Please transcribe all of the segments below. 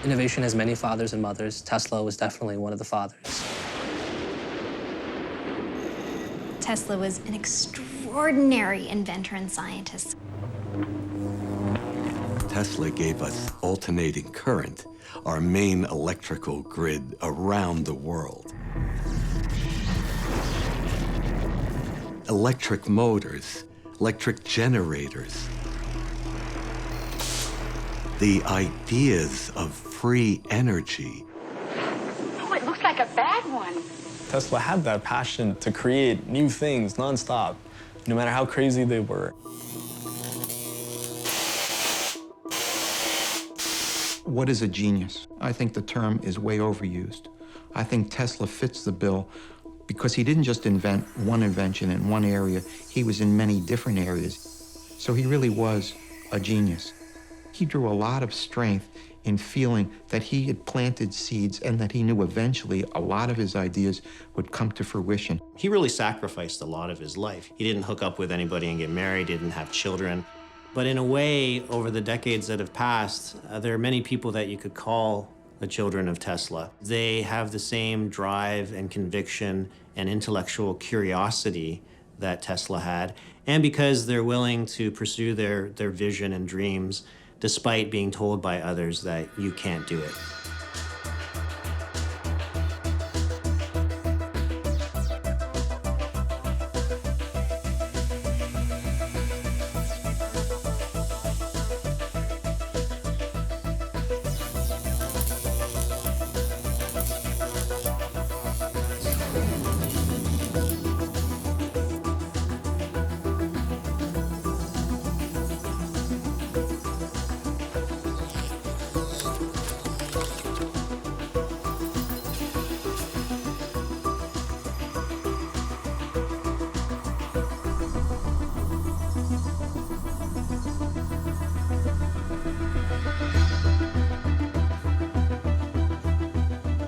Innovation has many fathers and mothers. Tesla was definitely one of the fathers. Tesla was an extraordinary inventor and scientist. Tesla gave us alternating current, our main electrical grid around the world. Electric motors, electric generators. The ideas of free energy. Oh, it looks like a bad one. Tesla had that passion to create new things nonstop, no matter how crazy they were. What is a genius? I think the term is way overused. I think Tesla fits the bill because he didn't just invent one invention in one area, he was in many different areas. So he really was a genius. He drew a lot of strength in feeling that he had planted seeds and that he knew eventually a lot of his ideas would come to fruition. He really sacrificed a lot of his life. He didn't hook up with anybody and get married, didn't have children. But in a way, over the decades that have passed, there are many people that you could call the children of Tesla. They have the same drive and conviction and intellectual curiosity that Tesla had. And because they're willing to pursue their vision and dreams, despite being told by others that you can't do it.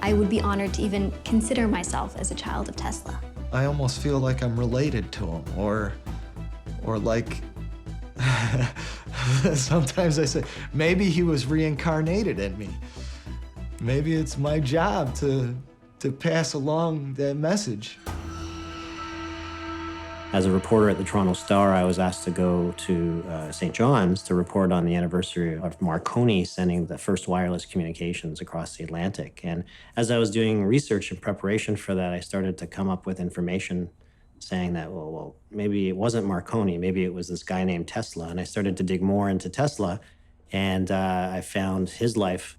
I would be honored to even consider myself as a child of Tesla. I almost feel like I'm related to him, or like, sometimes I say, maybe he was reincarnated in me. Maybe it's my job to pass along that message. As a reporter at the Toronto Star, I was asked to go to St. John's to report on the anniversary of Marconi sending the first wireless communications across the Atlantic. And as I was doing research in preparation for that, I started to come up with information saying that, well, maybe it wasn't Marconi, maybe it was this guy named Tesla. And I started to dig more into Tesla, and I found his life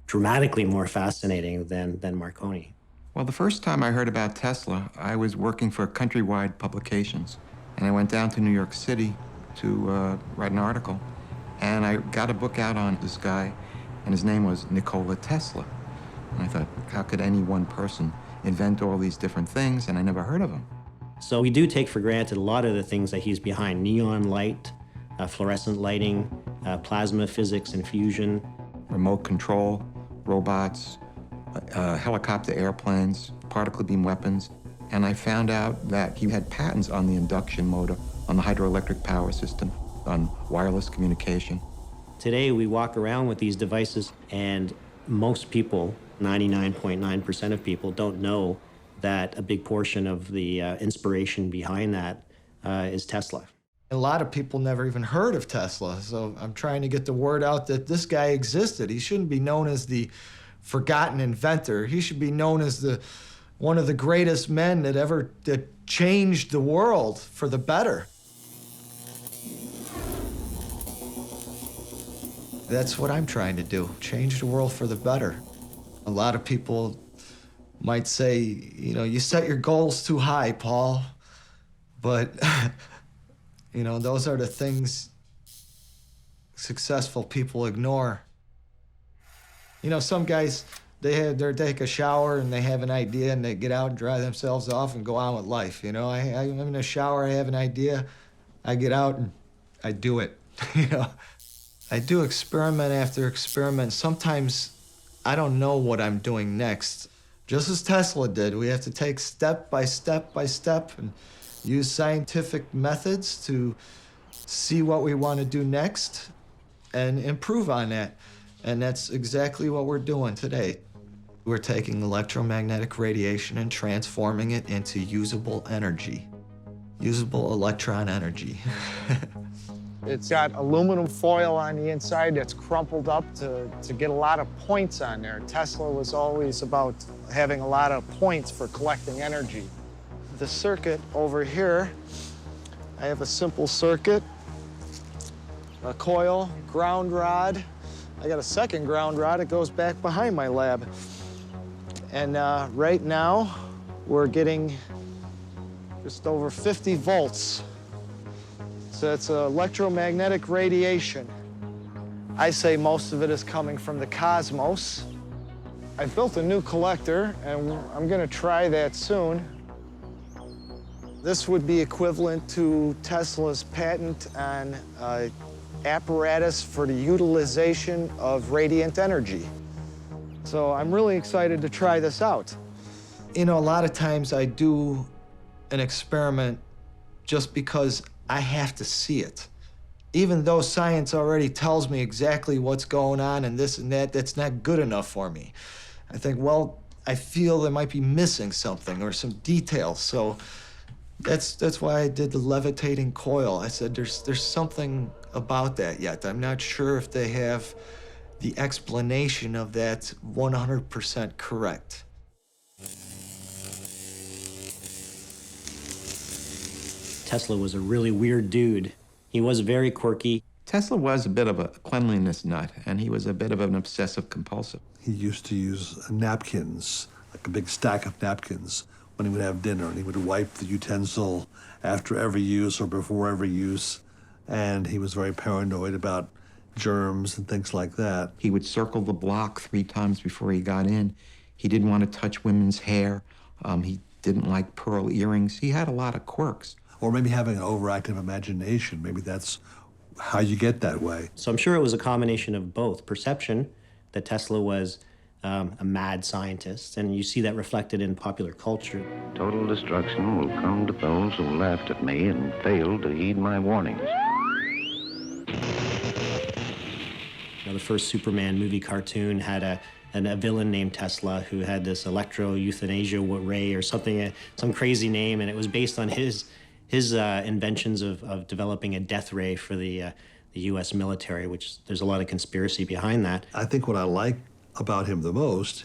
dramatically more fascinating than Marconi. Well, the first time I heard about Tesla, I was working for Countrywide Publications. And I went down to New York City to write an article. And I got a book out on this guy, and his name was Nikola Tesla. And I thought, how could any one person invent all these different things? And I never heard of him. So we do take for granted a lot of the things that he's behind: neon light, fluorescent lighting, plasma physics and fusion. Remote control, robots, helicopter airplanes, particle beam weapons. And I found out that he had patents on the induction motor, on the hydroelectric power system, on wireless communication. Today, we walk around with these devices, and most people, 99.9% of people, don't know that a big portion of the inspiration behind that is Tesla. A lot of people never even heard of Tesla, so I'm trying to get the word out that this guy existed. He shouldn't be known as the forgotten inventor. He should be known as one of the greatest men that changed the world for the better. That's what I'm trying to do, change the world for the better. A lot of people might say, you set your goals too high, Paul, but those are the things successful people ignore. Some guys, they take a shower and they have an idea and they get out and dry themselves off and go on with life. I'm in a shower, I have an idea, I get out and I do it. I do experiment after experiment. Sometimes I don't know what I'm doing next. Just as Tesla did, we have to take step by step by step and use scientific methods to see what we want to do next and improve on that. And that's exactly what we're doing today. We're taking electromagnetic radiation and transforming it into usable energy, usable electron energy. It's got aluminum foil on the inside that's crumpled up to get a lot of points on there. Tesla was always about having a lot of points for collecting energy. The circuit over here, I have a simple circuit, a coil, ground rod. I got a second ground rod. It goes back behind my lab. And right now, we're getting just over 50 volts. So it's electromagnetic radiation. I say most of it is coming from the cosmos. I built a new collector, and I'm gonna try that soon. This would be equivalent to Tesla's patent on apparatus for the utilization of radiant energy. So I'm really excited to try this out. You know, a lot of times I do an experiment just because I have to see it. Even though science already tells me exactly what's going on and this and that, that's not good enough for me. I think, well, I feel there might be missing something or some details. So that's why I did the levitating coil. I said, there's something about that yet. I'm not sure if they have the explanation of that 100% correct. Tesla was a really weird dude. He was very quirky. Tesla was a bit of a cleanliness nut, and he was a bit of an obsessive compulsive. He used to use napkins, like a big stack of napkins, when he would have dinner, and he would wipe the utensil after every use or before every use, and he was very paranoid about germs and things like that. He would circle the block 3 times before he got in. He didn't want to touch women's hair. He didn't like pearl earrings. He had a lot of quirks. Or maybe having an overactive imagination. Maybe that's how you get that way. So I'm sure it was a combination of both. Perception, that Tesla was a mad scientist, and you see that reflected in popular culture. Total destruction will come to those who laughed at me and failed to heed my warnings. The first Superman movie cartoon had a villain named Tesla who had this electro-euthanasia ray or something, some crazy name, and it was based on his inventions of developing a death ray for the U.S. military, which there's a lot of conspiracy behind that. I think what I like about him the most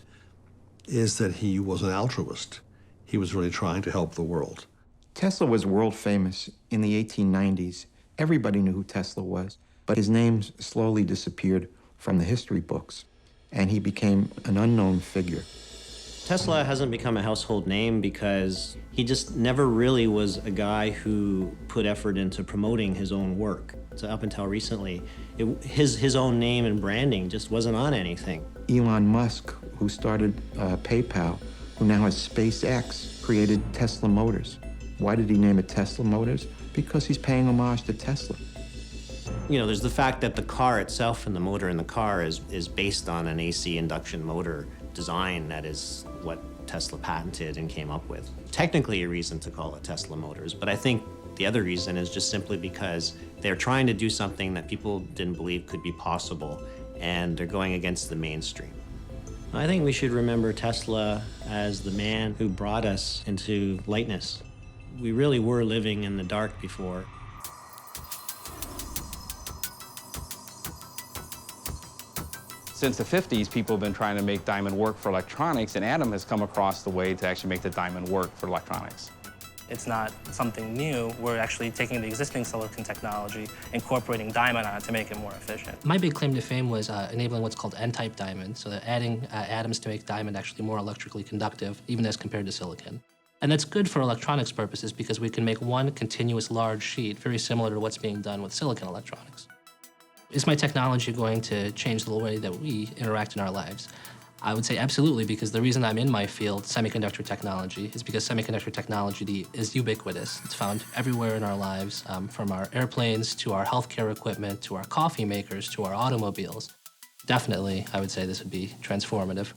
is that he was an altruist. He was really trying to help the world. Tesla was world famous in the 1890s. Everybody knew who Tesla was, but his name slowly disappeared from the history books, and he became an unknown figure. Tesla hasn't become a household name because he just never really was a guy who put effort into promoting his own work. So up until recently, his own name and branding just wasn't on anything. Elon Musk, who started PayPal, who now has SpaceX, created Tesla Motors. Why did he name it Tesla Motors? Because he's paying homage to Tesla. You know, there's the fact that the car itself and the motor in the car is based on an AC induction motor design. That is what Tesla patented and came up with. Technically a reason to call it Tesla Motors, but I think the other reason is just simply because they're trying to do something that people didn't believe could be possible, and they're going against the mainstream. I think we should remember Tesla as the man who brought us into lightness. We really were living in the dark before. Since the 50s, people have been trying to make diamond work for electronics, and Adam has come across the way to actually make the diamond work for electronics. It's not something new. We're actually taking the existing silicon technology, incorporating diamond on it to make it more efficient. My big claim to fame was enabling what's called N-type diamond, so that adding atoms to make diamond actually more electrically conductive, even as compared to silicon. And that's good for electronics purposes because we can make one continuous large sheet, very similar to what's being done with silicon electronics. Is my technology going to change the way that we interact in our lives? I would say absolutely, because the reason I'm in my field, semiconductor technology, is because semiconductor technology is ubiquitous. It's found everywhere in our lives, from our airplanes to our healthcare equipment, to our coffee makers, to our automobiles. Definitely, I would say this would be transformative.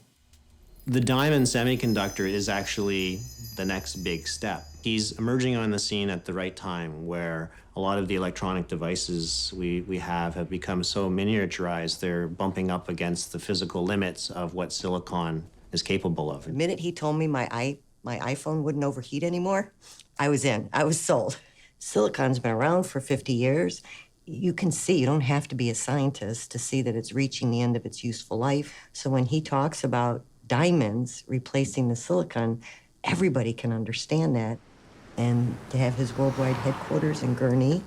The diamond semiconductor is actually the next big step. He's emerging on the scene at the right time, where a lot of the electronic devices we have become so miniaturized, they're bumping up against the physical limits of what silicon is capable of. The minute he told me my iPhone wouldn't overheat anymore, I was in. I was sold. Silicon's been around for 50 years. You can see, you don't have to be a scientist to see that it's reaching the end of its useful life. So when he talks about diamonds replacing the silicon, everybody can understand that. And to have his worldwide headquarters in Gurnee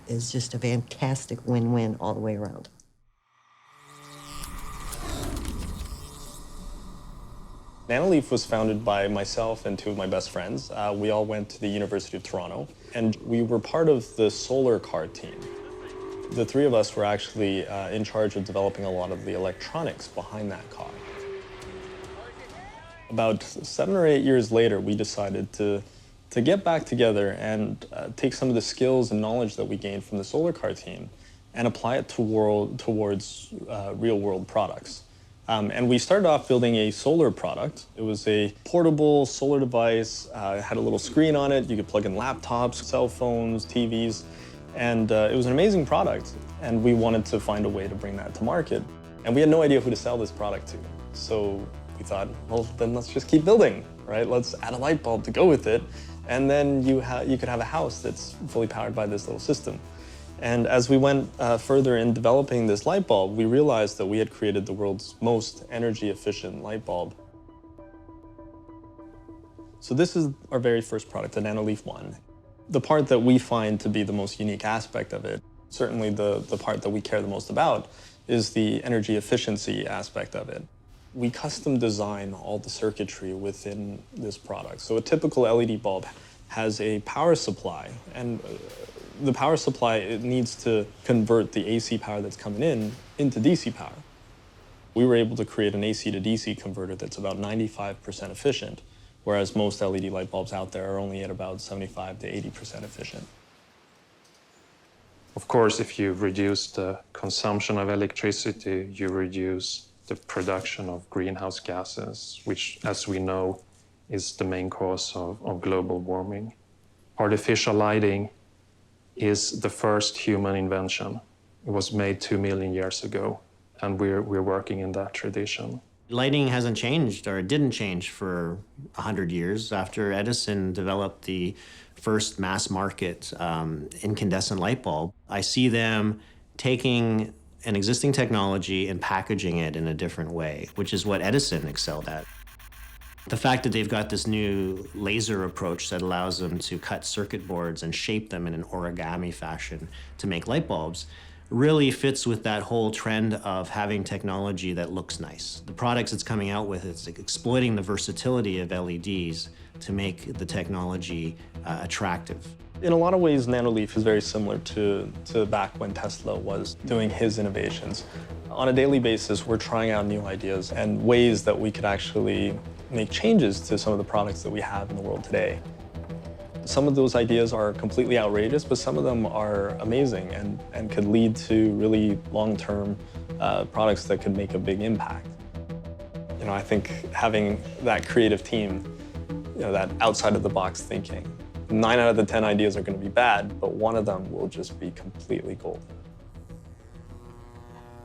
is just a fantastic win-win all the way around. Nanoleaf was founded by myself and two of my best friends. We all went to the University of Toronto, and we were part of the solar car team. The three of us were actually in charge of developing a lot of the electronics behind that car. About 7 or 8 years later, we decided to get back together and take some of the skills and knowledge that we gained from the solar car team and apply it towards real-world products. And we started off building a solar product. It was a portable solar device. It had a little screen on it. You could plug in laptops, cell phones, TVs, and it was an amazing product. And we wanted to find a way to bring that to market. And we had no idea who to sell this product to. So we thought, well, then let's just keep building, right? Let's add a light bulb to go with it. And then you could have a house that's fully powered by this little system. And as we went further in developing this light bulb, we realized that we had created the world's most energy efficient light bulb. So this is our very first product, the Nanoleaf 1. The part that we find to be the most unique aspect of it, certainly the part that we care the most about, is the energy efficiency aspect of it. We custom design all the circuitry within this product. So a typical LED bulb has a power supply, and the power supply, it needs to convert the AC power that's coming in into DC power. We were able to create an AC to DC converter that's about 95% efficient, whereas most LED light bulbs out there are only at about 75 to 80% efficient. Of course, if you reduce the consumption of electricity, you reduce the production of greenhouse gases, which, as we know, is the main cause of global warming. Artificial lighting is the first human invention. It was made 2 million years ago, and we're working in that tradition. Lighting hasn't changed, or it didn't change for 100 years after Edison developed the first mass market incandescent light bulb. I see them taking an existing technology and packaging it in a different way, which is what Edison excelled at. The fact that they've got this new laser approach that allows them to cut circuit boards and shape them in an origami fashion to make light bulbs really fits with that whole trend of having technology that looks nice. The products it's coming out with, it's exploiting the versatility of LEDs to make the technology attractive. In a lot of ways, Nanoleaf is very similar to back when Tesla was doing his innovations. On a daily basis, we're trying out new ideas and ways that we could actually make changes to some of the products that we have in the world today. Some of those ideas are completely outrageous, but some of them are amazing and could lead to really long-term products that could make a big impact. You know, I think having that creative team, you know, that outside-of-the-box thinking, 9 out of the 10 ideas are going to be bad, but one of them will just be completely gold.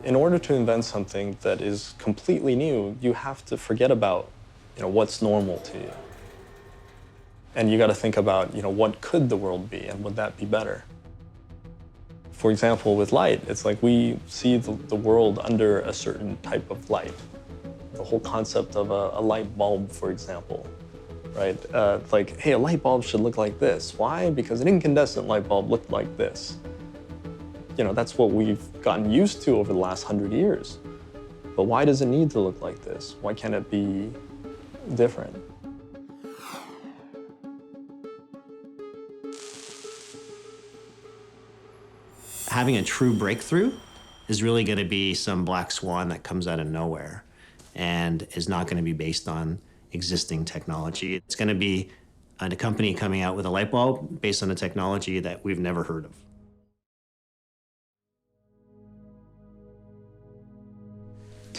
In order to invent something that is completely new, you have to forget about, you know, what's normal to you. And you got to think about, you know, what could the world be and would that be better? For example, with light, it's like we see the world under a certain type of light. The whole concept of a light bulb, for example, right? Like, hey, a light bulb should look like this. Why? Because an incandescent light bulb looked like this. You know, that's what we've gotten used to over the last 100 years. But why does it need to look like this? Why can't it be different? Having a true breakthrough is really going to be some black swan that comes out of nowhere and is not going to be based on existing technology. It's going to be a company coming out with a light bulb based on a technology that we've never heard of.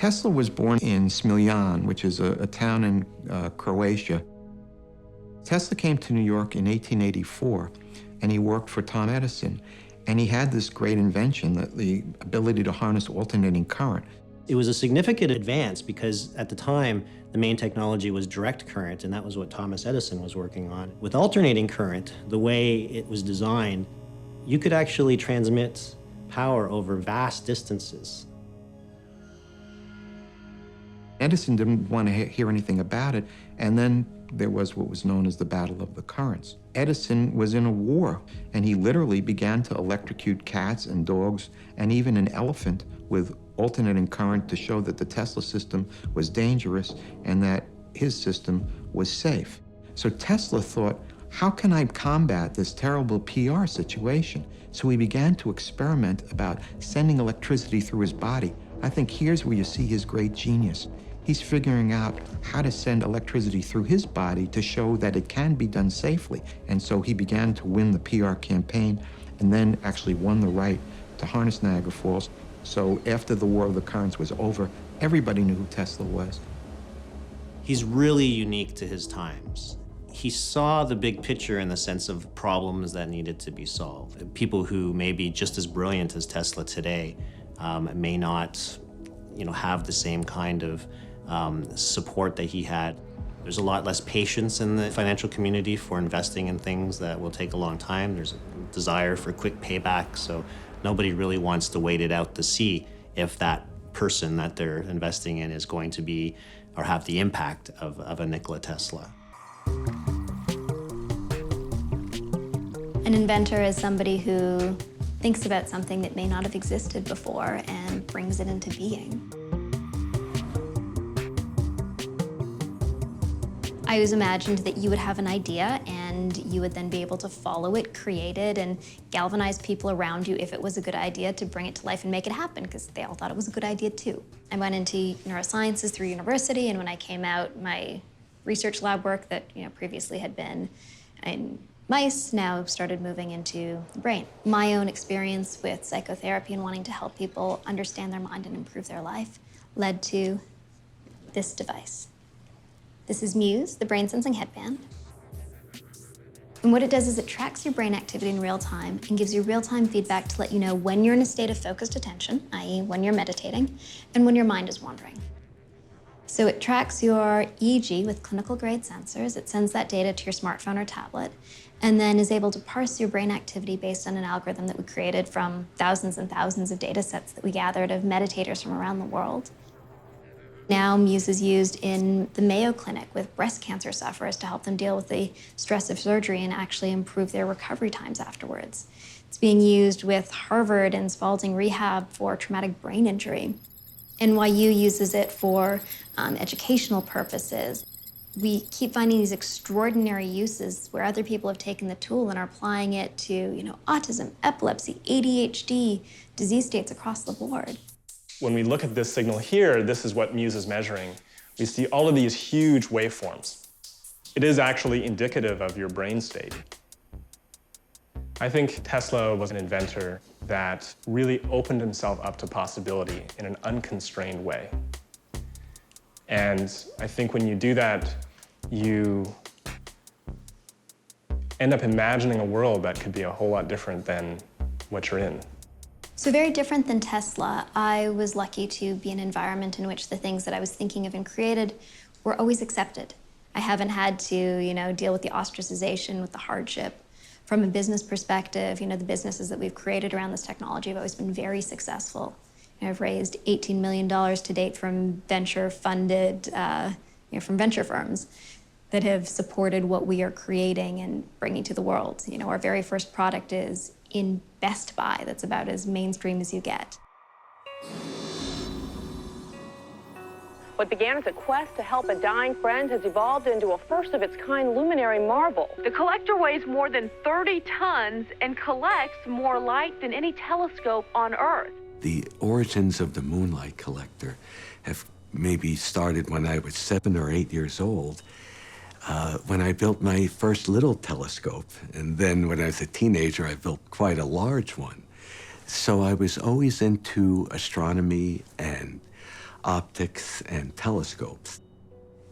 Tesla was born in Smiljan, which is a town in Croatia. Tesla came to New York in 1884, and he worked for Tom Edison. And he had this great invention, the ability to harness alternating current. It was a significant advance because at the time, the main technology was direct current, and that was what Thomas Edison was working on. With alternating current, the way it was designed, you could actually transmit power over vast distances. Edison didn't want to hear anything about it, and then there was what was known as the Battle of the Currents. Edison was in a war, and he literally began to electrocute cats and dogs and even an elephant with alternating current to show that the Tesla system was dangerous and that his system was safe. So Tesla thought, how can I combat this terrible PR situation? So he began to experiment about sending electricity through his body. I think here's where you see his great genius. He's figuring out how to send electricity through his body to show that it can be done safely. And so he began to win the PR campaign and then actually won the right to harness Niagara Falls. So after the War of the Currents was over, everybody knew who Tesla was. He's really unique to his times. He saw the big picture in the sense of problems that needed to be solved. People who may be just as brilliant as Tesla today may not, have the same kind of support that he had. There's a lot less patience in the financial community for investing in things that will take a long time. There's a desire for quick payback, so nobody really wants to wait it out to see if that person that they're investing in is going to be or have the impact of a Nikola Tesla. An inventor is somebody who thinks about something that may not have existed before and brings it into being. I always imagined that you would have an idea and you would then be able to follow it, create it, and galvanize people around you if it was a good idea to bring it to life and make it happen, because they all thought it was a good idea too. I went into neurosciences through university, and when I came out, my research lab work that previously had been in mice now started moving into the brain. My own experience with psychotherapy and wanting to help people understand their mind and improve their life led to this device. This is Muse, the brain sensing headband. And what it does is it tracks your brain activity in real time and gives you real-time feedback to let you know when you're in a state of focused attention, i.e. when you're meditating, and when your mind is wandering. So it tracks your EEG with clinical grade sensors. It sends that data to your smartphone or tablet, and then is able to parse your brain activity based on an algorithm that we created from thousands and thousands of data sets that we gathered of meditators from around the world. Now Muse is used in the Mayo Clinic with breast cancer sufferers to help them deal with the stress of surgery and actually improve their recovery times afterwards. It's being used with Harvard and Spalding Rehab for traumatic brain injury. NYU uses it for educational purposes. We keep finding these extraordinary uses where other people have taken the tool and are applying it to, autism, epilepsy, ADHD, disease states across the board. When we look at this signal here, this is what Muse is measuring. We see all of these huge waveforms. It is actually indicative of your brain state. I think Tesla was an inventor that really opened himself up to possibility in an unconstrained way. And I think when you do that, you end up imagining a world that could be a whole lot different than what you're in. So very different than Tesla, I was lucky to be in an environment in which the things that I was thinking of and created were always accepted. I haven't had to, deal with the ostracization, with the hardship. From a business perspective, the businesses that we've created around this technology have always been very successful. I've raised $18 million to date from venture-funded, from venture firms that have supported what we are creating and bringing to the world. Our very first product is in Best Buy. That's about as mainstream as you get. What began as a quest to help a dying friend has evolved into a first-of-its-kind luminary marvel. The collector weighs more than 30 tons and collects more light than any telescope on Earth. The origins of the moonlight collector have maybe started when I was 7 or 8 years old, when I built my first little telescope. And then when I was a teenager, I built quite a large one. So I was always into astronomy, and optics, and telescopes.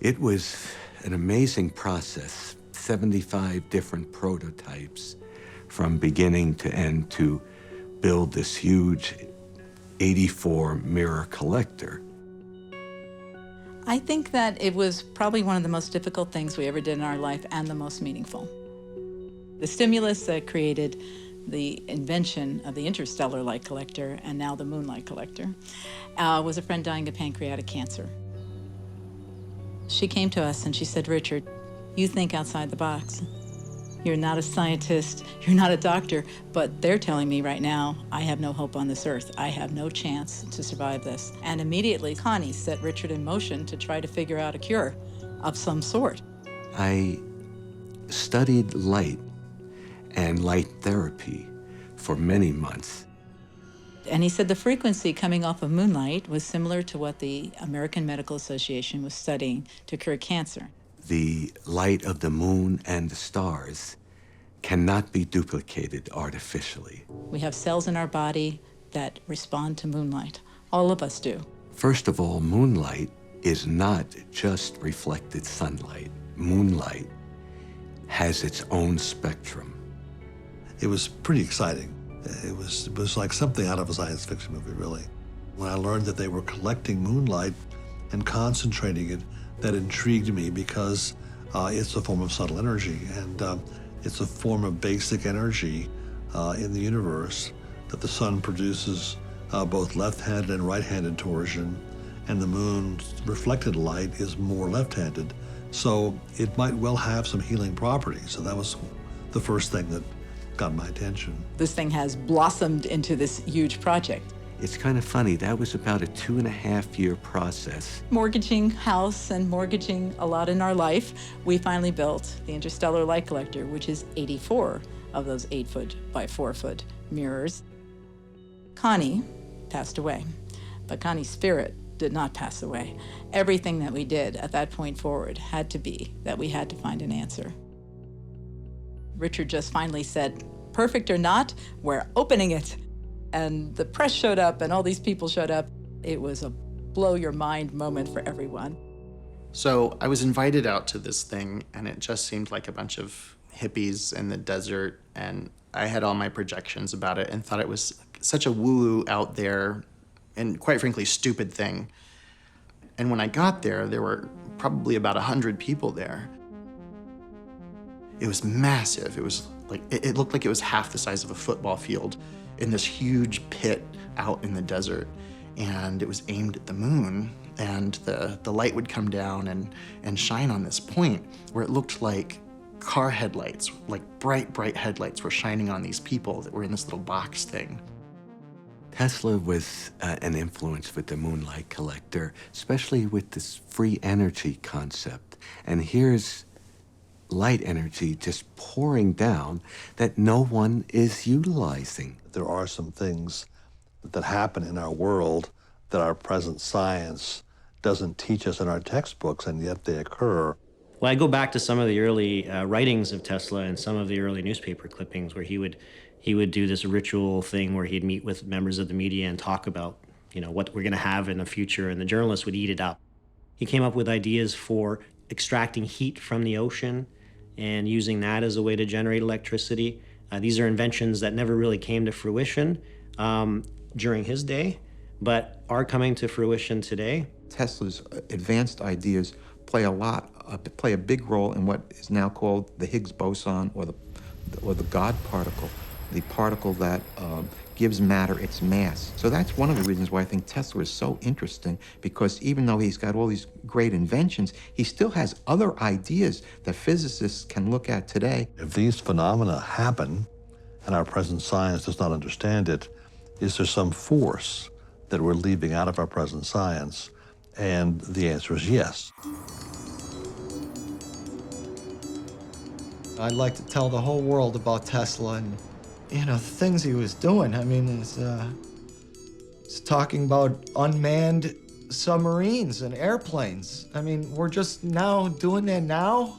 It was an amazing process, 75 different prototypes from beginning to end to build this huge 84 mirror collector. I think that it was probably one of the most difficult things we ever did in our life and the most meaningful. The stimulus that created the invention of the interstellar light collector and now the moonlight collector was a friend dying of pancreatic cancer. She came to us and she said, "Richard, you think outside the box. You're not a scientist, you're not a doctor, but they're telling me right now, I have no hope on this earth. I have no chance to survive this." And immediately, Connie set Richard in motion to try to figure out a cure of some sort. I studied light and light therapy for many months. And he said the frequency coming off of moonlight was similar to what the American Medical Association was studying to cure cancer. The light of the moon and the stars cannot be duplicated artificially. We have cells in our body that respond to moonlight. All of us do. First of all, moonlight is not just reflected sunlight. Moonlight has its own spectrum. It was pretty exciting. It was like something out of a science fiction movie, really. When I learned that they were collecting moonlight and concentrating it, that intrigued me because it's a form of subtle energy, and it's a form of basic energy in the universe that the sun produces both left-handed and right-handed torsion, and the moon's reflected light is more left-handed. So it might well have some healing properties. So that was the first thing that got my attention. This thing has blossomed into this huge project. It's kind of funny, that was about a 2.5-year process. Mortgaging house and mortgaging a lot in our life, we finally built the interstellar light collector, which is 84 of those 8-foot by 4-foot mirrors. Connie passed away, but Connie's spirit did not pass away. Everything that we did at that point forward had to be that we had to find an answer. Richard just finally said, "Perfect or not, we're opening it." And the press showed up and all these people showed up. It was a blow your mind moment for everyone. So I was invited out to this thing, and it just seemed like a bunch of hippies in the desert, and I had all my projections about it and thought it was such a woo-woo out there and quite frankly stupid thing. And when I got there, there were probably about 100 people there. It was massive. It was like, it looked like it was half the size of a football field in this huge pit out in the desert. And it was aimed at the moon, and the light would come down and shine on this point where it looked like car headlights, like bright, bright headlights were shining on these people that were in this little box thing. Tesla was an influence with the moonlight collector, especially with this free energy concept. And here's light energy just pouring down that no one is utilizing. There are some things that happen in our world that our present science doesn't teach us in our textbooks, and yet they occur. Well, I go back to some of the early writings of Tesla and some of the early newspaper clippings where he would do this ritual thing where he'd meet with members of the media and talk about, what we're going to have in the future, and the journalists would eat it up. He came up with ideas for extracting heat from the ocean and using that as a way to generate electricity. These are inventions that never really came to fruition during his day, but are coming to fruition today. Tesla's advanced ideas play a big role in what is now called the Higgs boson, or the God particle, the particle that gives matter its mass. So that's one of the reasons why I think Tesla is so interesting, because even though he's got all these great inventions, he still has other ideas that physicists can look at today. If these phenomena happen and our present science does not understand it, is there some force that we're leaving out of our present science? And the answer is yes. I'd like to tell the whole world about Tesla and, the things he was doing. I mean, it's talking about unmanned submarines and airplanes. I mean, we're just now doing that now.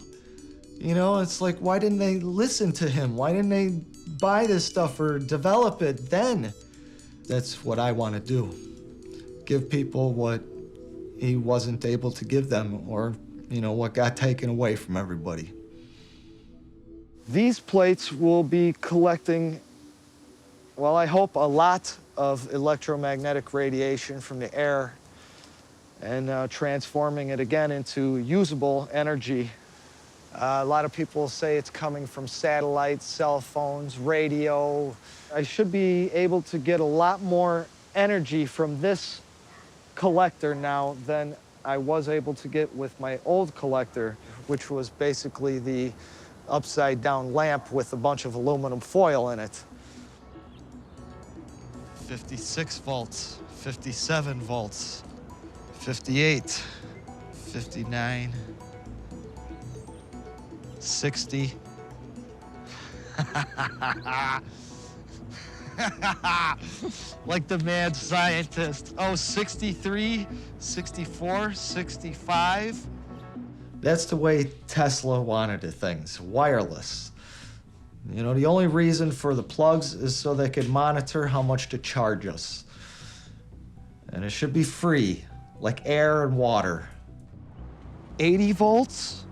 It's like, why didn't they listen to him? Why didn't they buy this stuff or develop it then? That's what I want to do. Give people what he wasn't able to give them, or, you know, what got taken away from everybody. These plates will be collecting, well, I hope a lot of electromagnetic radiation from the air and transforming it again into usable energy. A lot of people say it's coming from satellites, cell phones, radio. I should be able to get a lot more energy from this collector now than I was able to get with my old collector, which was basically the upside-down lamp with a bunch of aluminum foil in it. 56 volts, 57 volts, 58, 59, 60. Like the mad scientist. Oh, 63, 64, 65. That's the way Tesla wanted it, things, wireless. You know, the only reason for the plugs is so they could monitor how much to charge us. And it should be free, like air and water. 80 volts?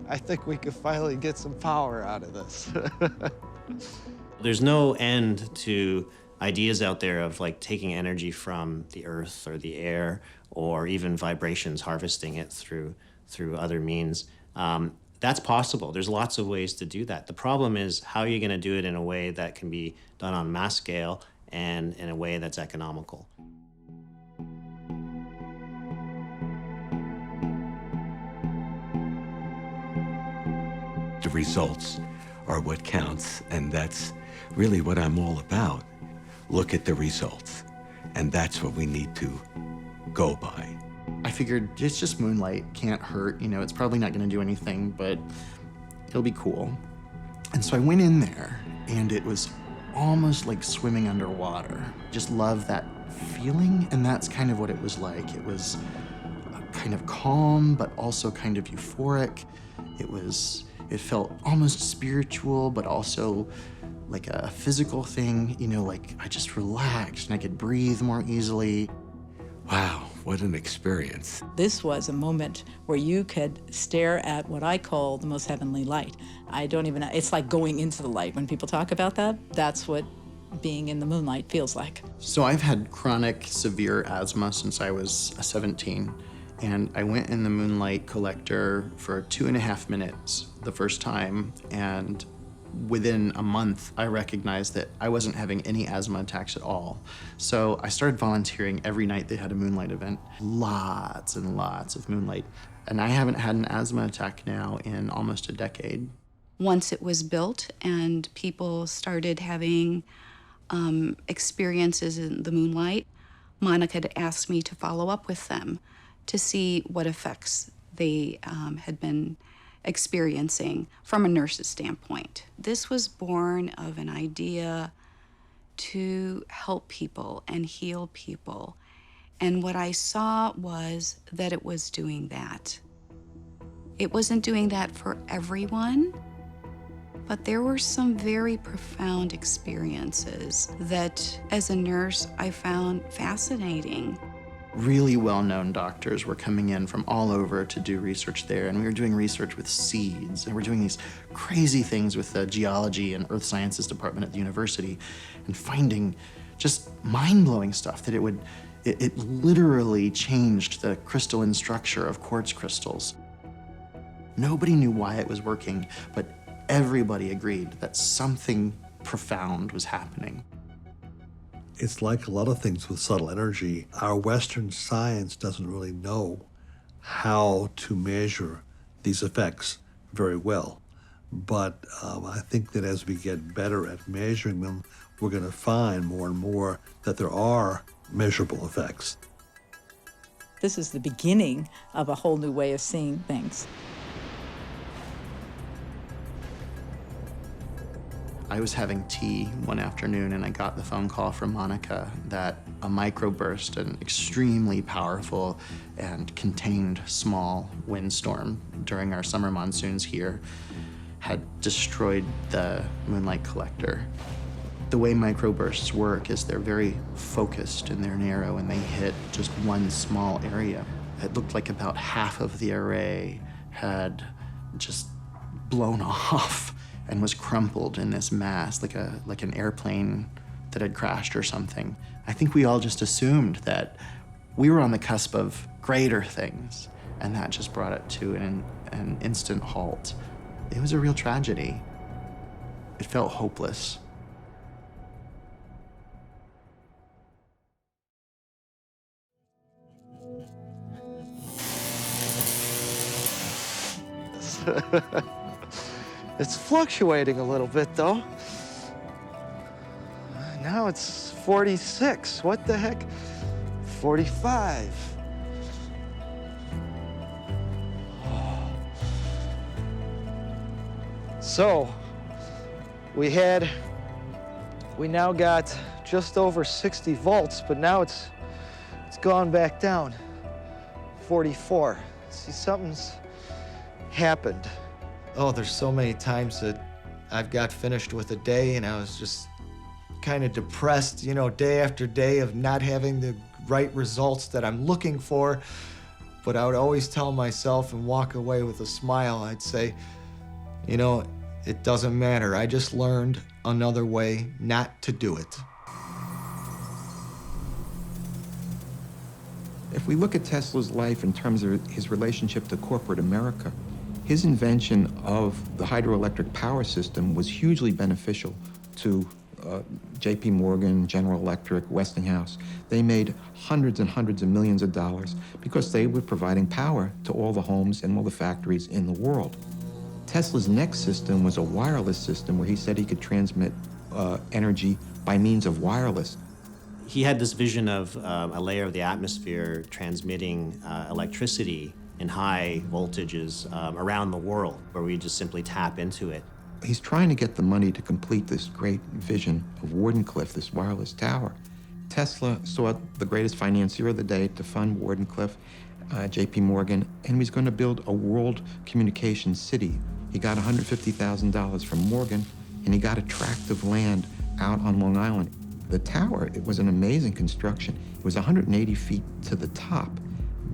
I think we could finally get some power out of this. There's no end to ideas out there of like taking energy from the earth or the air, or even vibrations, harvesting it through other means. That's possible. There's lots of ways to do that. The problem is, how are you going to do it in a way that can be done on mass scale and in a way that's economical? The results are what counts, and that's really what I'm all about. Look at the results, and that's what we need to go by. I figured it's just moonlight, can't hurt, you know, it's probably not gonna do anything, but it'll be cool. And so I went in there, and it was almost like swimming underwater. Just love that feeling, and that's kind of what it was like. It was kind of calm, but also kind of euphoric. It felt almost spiritual, but also like a physical thing, you know, like I just relaxed and I could breathe more easily. Wow, what an experience. This was a moment where you could stare at what I call the most heavenly light. I don't even know, it's like going into the light. When people talk about that, that's what being in the moonlight feels like. So I've had chronic severe asthma since I was 17. And I went in the moonlight collector for 2.5 minutes the first time, and within a month, I recognized that I wasn't having any asthma attacks at all. So I started volunteering every night they had a moonlight event. Lots and lots of moonlight. And I haven't had an asthma attack now in almost a decade. Once it was built and people started having experiences in the moonlight, Monica had asked me to follow up with them to see what effects they had been experiencing from a nurse's standpoint. This was born of an idea to help people and heal people. And what I saw was that it was doing that. It wasn't doing that for everyone, but there were some very profound experiences that, as a nurse, I found fascinating. Really well-known doctors were coming in from all over to do research there, and we were doing research with seeds, and we're doing these crazy things with the geology and earth sciences department at the university, and finding just mind-blowing stuff that it literally changed the crystalline structure of quartz crystals. Nobody knew why it was working, but everybody agreed that something profound was happening. It's like a lot of things with subtle energy. Our Western science doesn't really know how to measure these effects very well. But I think that as we get better at measuring them, we're going to find more and more that there are measurable effects. This is the beginning of a whole new way of seeing things. I was having tea one afternoon and I got the phone call from Monica that a microburst, an extremely powerful and contained small windstorm during our summer monsoons here, had destroyed the moonlight collector. The way microbursts work is they're very focused and they're narrow and they hit just one small area. It looked like about half of the array had just blown off and was crumpled in this mass, like an airplane that had crashed or something. I think we all just assumed that we were on the cusp of greater things, and that just brought it to an instant halt. It was a real tragedy. It felt hopeless. It's fluctuating a little bit, though. Now it's 46. What the heck? 45. So, we now got just over 60 volts, but now it's gone back down. 44. See, something's happened. Oh, there's so many times that I've got finished with a day and I was just kind of depressed, you know, day after day of not having the right results that I'm looking for. But I would always tell myself and walk away with a smile. I'd say, you know, it doesn't matter. I just learned another way not to do it. If we look at Tesla's life in terms of his relationship to corporate America, his invention of the hydroelectric power system was hugely beneficial to J.P. Morgan, General Electric, Westinghouse. They made hundreds and hundreds of millions of dollars because they were providing power to all the homes and all the factories in the world. Tesla's next system was a wireless system where he said he could transmit energy by means of wireless. He had this vision of a layer of the atmosphere transmitting electricity in high voltages around the world, where we just simply tap into it. He's trying to get the money to complete this great vision of Wardenclyffe, this wireless tower. Tesla sought the greatest financier of the day to fund Wardenclyffe, J.P. Morgan, and he was going to build a world communications city. He got $150,000 from Morgan, and he got a tract of land out on Long Island. The tower, it was an amazing construction. It was 180 feet to the top,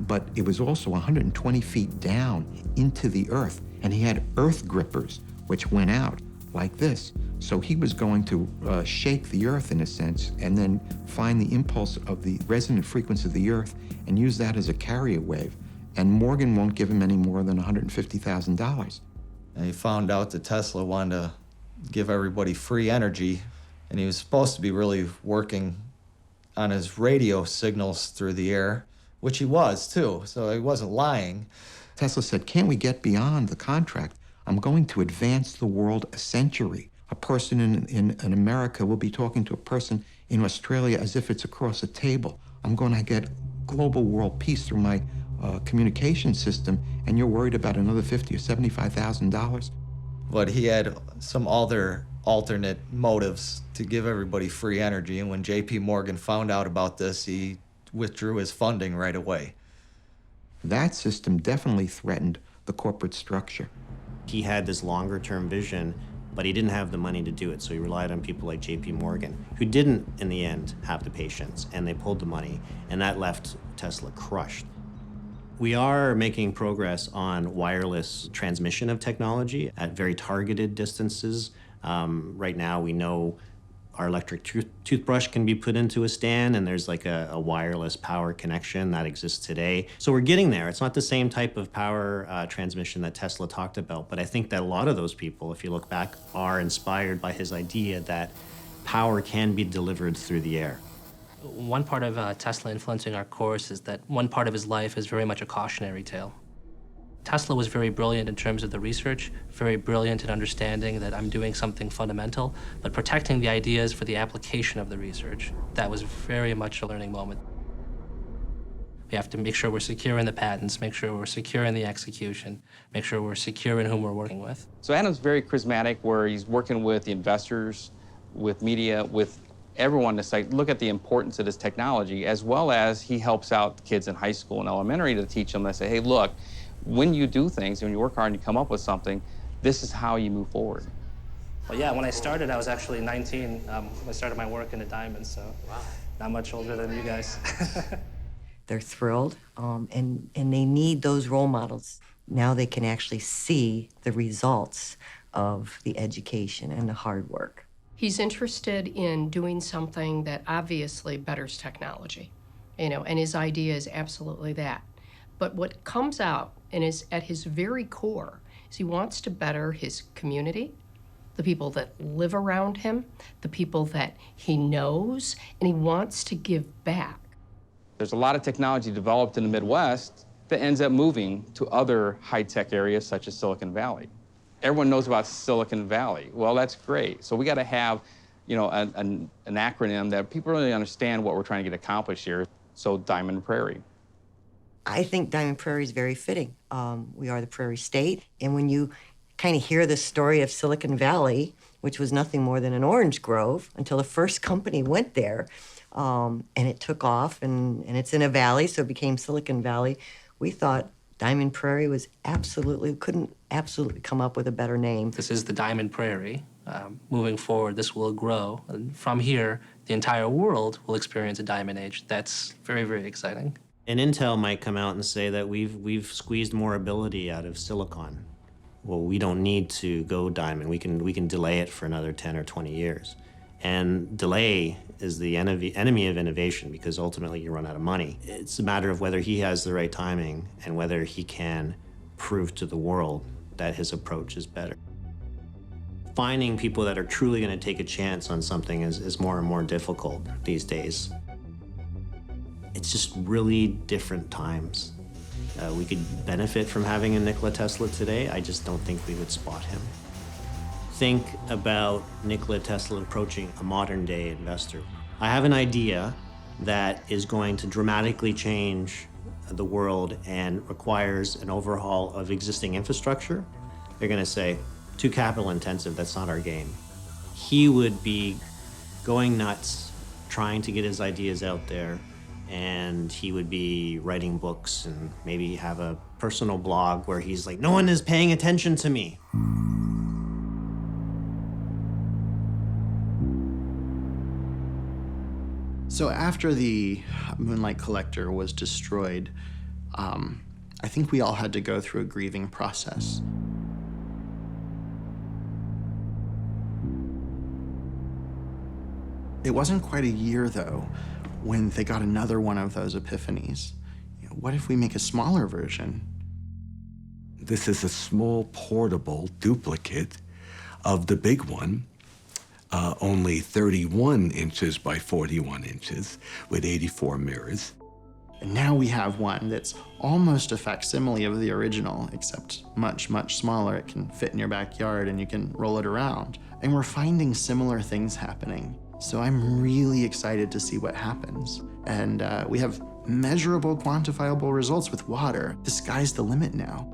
but it was also 120 feet down into the earth. And he had earth grippers, which went out like this. So he was going to shake the earth in a sense, and then find the impulse of the resonant frequency of the earth and use that as a carrier wave. And Morgan won't give him any more than $150,000. And he found out that Tesla wanted to give everybody free energy, and he was supposed to be really working on his radio signals through the air, which he was too, so he wasn't lying. Tesla said, can't we get beyond the contract? I'm going to advance the world a century. A person in America will be talking to a person in Australia as if it's across a table. I'm going to get global world peace through my communication system, and you're worried about another $50,000 or $75,000? But he had some other alternate motives to give everybody free energy, and when J.P. Morgan found out about this, he withdrew his funding right away. That system definitely threatened the corporate structure. He had this longer-term vision, but he didn't have the money to do it, so he relied on people like J.P. Morgan, who didn't, in the end, have the patience, and they pulled the money, and that left Tesla crushed. We are making progress on wireless transmission of technology at very targeted distances. Right now, we know our electric toothbrush can be put into a stand, and there's like a wireless power connection that exists today. So we're getting there. It's not the same type of power transmission that Tesla talked about, but I think that a lot of those people, if you look back, are inspired by his idea that power can be delivered through the air. One part of Tesla influencing our course is that one part of his life is very much a cautionary tale. Tesla was very brilliant in terms of the research, very brilliant in understanding that I'm doing something fundamental, but protecting the ideas for the application of the research. That was very much a learning moment. We have to make sure we're secure in the patents, make sure we're secure in the execution, make sure we're secure in whom we're working with. So Adam's very charismatic, where he's working with the investors, with media, with everyone to say, look at the importance of this technology, as well as he helps out kids in high school and elementary to teach them, to say, hey, look, when you do things, when you work hard and you come up with something, This is how you move forward. Well, yeah, when I started, I was actually 19 when I started my work in the diamonds, so not much older than you guys. They're thrilled, and they need those role models. Now they can actually see the results of the education and the hard work. He's interested in doing something that obviously betters technology, and his idea is absolutely that. But what comes out and is at his very core is he wants to better his community, the people that live around him, the people that he knows, and he wants to give back. There's a lot of technology developed in the Midwest that ends up moving to other high-tech areas such as Silicon Valley. Everyone knows about Silicon Valley. Well, that's great. So we got to have, an acronym that people really understand what we're trying to get accomplished here. So Diamond Prairie. I think Diamond Prairie is very fitting. We are the Prairie State, and when you kind of hear the story of Silicon Valley, which was nothing more than an orange grove until the first company went there, and it took off, and it's in a valley, so it became Silicon Valley. We thought Diamond Prairie was couldn't absolutely come up with a better name. This is the Diamond Prairie. Moving forward, this will grow. And from here, the entire world will experience a diamond age. That's very, very exciting. And Intel might come out and say that we've squeezed more ability out of silicon. Well, we don't need to go diamond. We can delay it for another 10 or 20 years. And delay is the enemy of innovation because ultimately you run out of money. It's a matter of whether he has the right timing and whether he can prove to the world that his approach is better. Finding people that are truly going to take a chance on something is more and more difficult these days. It's just really different times. We could benefit from having a Nikola Tesla today. I just don't think we would spot him. Think about Nikola Tesla approaching a modern-day investor. I have an idea that is going to dramatically change the world and requires an overhaul of existing infrastructure. They're going to say, too capital intensive, that's not our game. He would be going nuts, trying to get his ideas out there, and he would be writing books and maybe have a personal blog where he's like, no one is paying attention to me. So after the Moonlight Collector was destroyed, I think we all had to go through a grieving process. It wasn't quite a year, though, when they got another one of those epiphanies. What if we make a smaller version? This is a small portable duplicate of the big one, only 31 inches by 41 inches with 84 mirrors. And now we have one that's almost a facsimile of the original, except much, much smaller. It can fit in your backyard and you can roll it around. And we're finding similar things happening. So I'm really excited to see what happens. And we have measurable, quantifiable results with water. The sky's the limit now.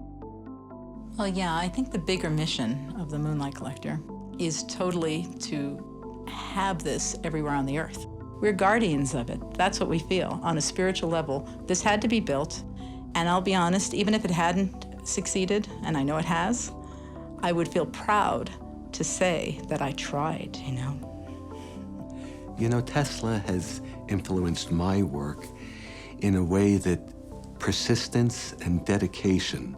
Well, yeah, I think the bigger mission of the Moonlight Collector is totally to have this everywhere on the Earth. We're guardians of it. That's what we feel. On a spiritual level, this had to be built. And I'll be honest, even if it hadn't succeeded, and I know it has, I would feel proud to say that I tried, you know. You know, Tesla has influenced my work in a way that persistence and dedication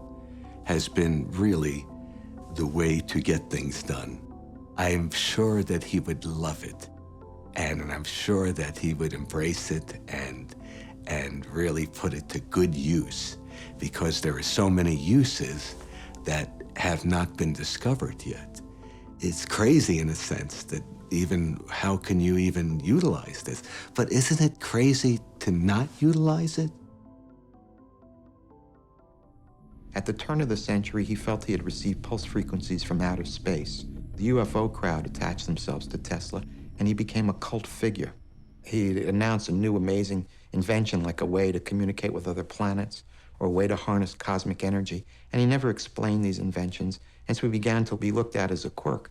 has been really the way to get things done. I am sure that he would love it, and I'm sure that he would embrace it and really put it to good use, because there are so many uses that have not been discovered yet. It's crazy in a sense that even how can you even utilize this? But isn't it crazy to not utilize it? At the turn of the century, he felt he had received pulse frequencies from outer space. The UFO crowd attached themselves to Tesla, and he became a cult figure. He announced a new amazing invention, like a way to communicate with other planets or a way to harness cosmic energy, and he never explained these inventions, and so he began to be looked at as a quirk.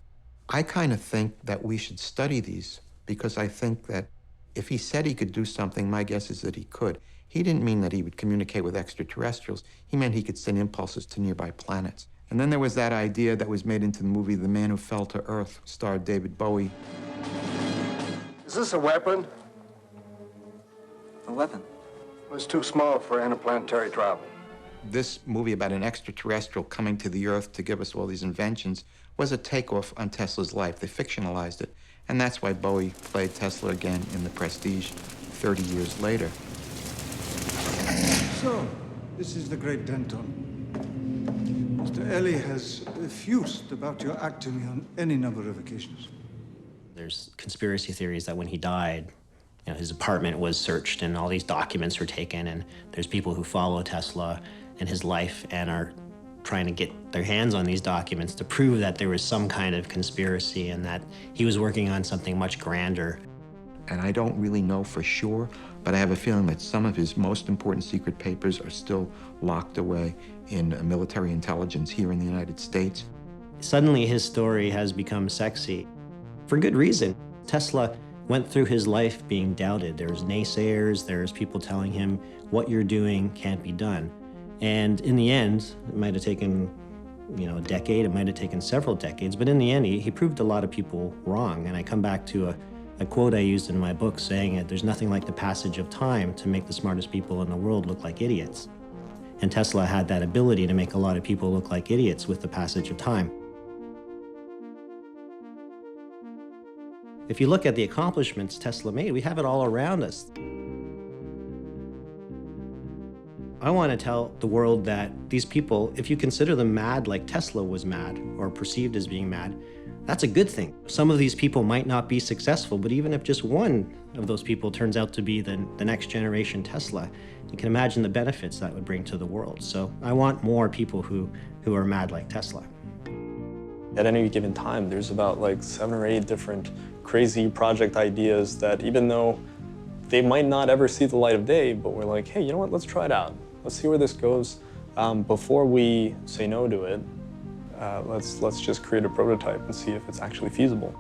I kind of think that we should study these, because I think that if he said he could do something, my guess is that he could. He didn't mean that he would communicate with extraterrestrials. He meant he could send impulses to nearby planets. And then there was that idea that was made into the movie The Man Who Fell to Earth, starred David Bowie. Is this a weapon? A weapon? It's too small for interplanetary travel. This movie about an extraterrestrial coming to the Earth to give us all these inventions was a takeoff on Tesla's life. They fictionalized it. And that's why Bowie played Tesla again in The Prestige 30 years later. So, this is the great Denton. Mr. Ellie has effused about your acting on any number of occasions. There's conspiracy theories that when he died, you know, his apartment was searched and all these documents were taken, and there's people who follow Tesla and his life and are trying to get their hands on these documents to prove that there was some kind of conspiracy and that he was working on something much grander. And I don't really know for sure, but I have a feeling that some of his most important secret papers are still locked away in military intelligence here in the United States. Suddenly his story has become sexy. For good reason. Tesla went through his life being doubted. There's naysayers, there's people telling him what you're doing can't be done. And in the end, it might have taken, a decade, it might have taken several decades, but in the end, he proved a lot of people wrong. And I come back to a quote I used in my book saying that there's nothing like the passage of time to make the smartest people in the world look like idiots. And Tesla had that ability to make a lot of people look like idiots with the passage of time. If you look at the accomplishments Tesla made, we have it all around us. I want to tell the world that these people, if you consider them mad like Tesla was mad or perceived as being mad, that's a good thing. Some of these people might not be successful, but even if just one of those people turns out to be the next generation Tesla, you can imagine the benefits that would bring to the world. So I want more people who are mad like Tesla. At any given time, there's about like 7 or 8 different crazy project ideas that even though they might not ever see the light of day, but we're like, hey, you know what, let's try it out. Let's see where this goes. Before we say no to it, let's just create a prototype and see if it's actually feasible.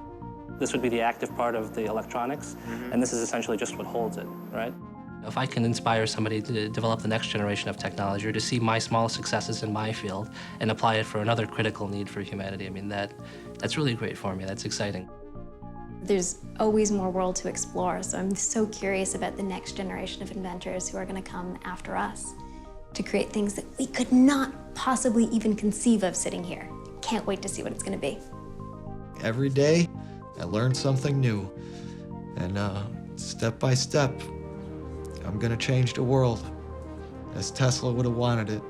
This would be the active part of the electronics, and this is essentially just what holds it, right? If I can inspire somebody to develop the next generation of technology or to see my small successes in my field and apply it for another critical need for humanity, I mean, that's really great for me. That's exciting. There's always more world to explore, so I'm so curious about the next generation of inventors who are going to come after us to create things that we could not possibly even conceive of sitting here. Can't wait to see what it's going to be. Every day, I learn something new, and step by step, I'm going to change the world as Tesla would have wanted it.